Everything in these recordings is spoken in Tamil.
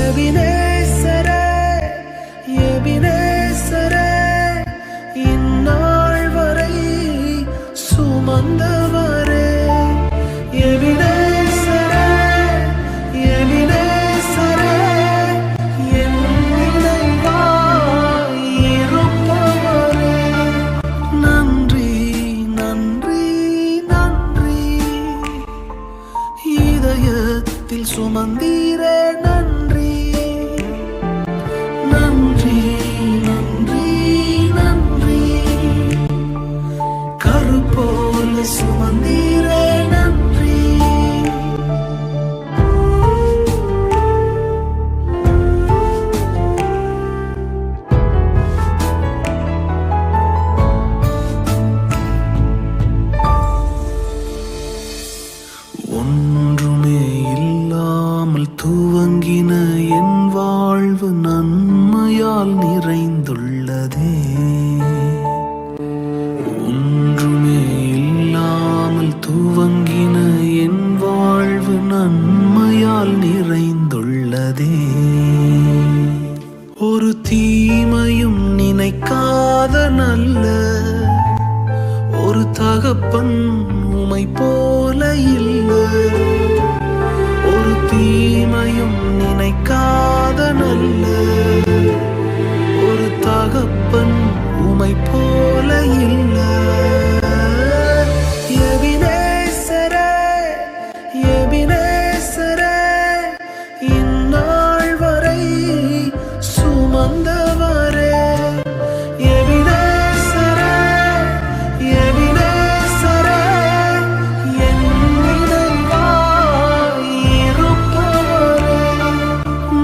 எபினேசரே எபினேசரே இந்நாள் வரை சுமந்தவரே எபினேசரே எபினேசரே என் நினைவாய் இருப்பவரே நன்றி நன்றி நன்றி இதயத்தில் சுமந்தீரே நன்றி நன்றி நன்றி நன்றி கருப்போல சுமந்தீரே நன்றி ஒன்றுமே இல்லாமல் துவங்கின என் வாழ்வு நன்மையால் நிறைந்துள்ளதே ஒன்றுமே இல்லாமல் துவங்கின என் வாழ்வு நன்மையால் நிறைந்துள்ளதே ஒரு தீமையும் நினைக்காத நல்ல ஒரு தகப்பன் உமை போல இல்லை ஒரு தீமையும் நினைக்காத நல்ல ஒரு தகப்பன் உமை போல இல்லை எபினேசரே எபினேசரே இந்நாள் வரை சுமந்தவரே எபினேசரே எபினேசரே என் நினைவாய் இருப்பவரே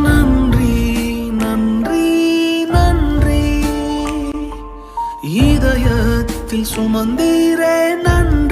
நன்றி நன்றி நன்றி இதயத்தில் சுமந்தீரே நன்றி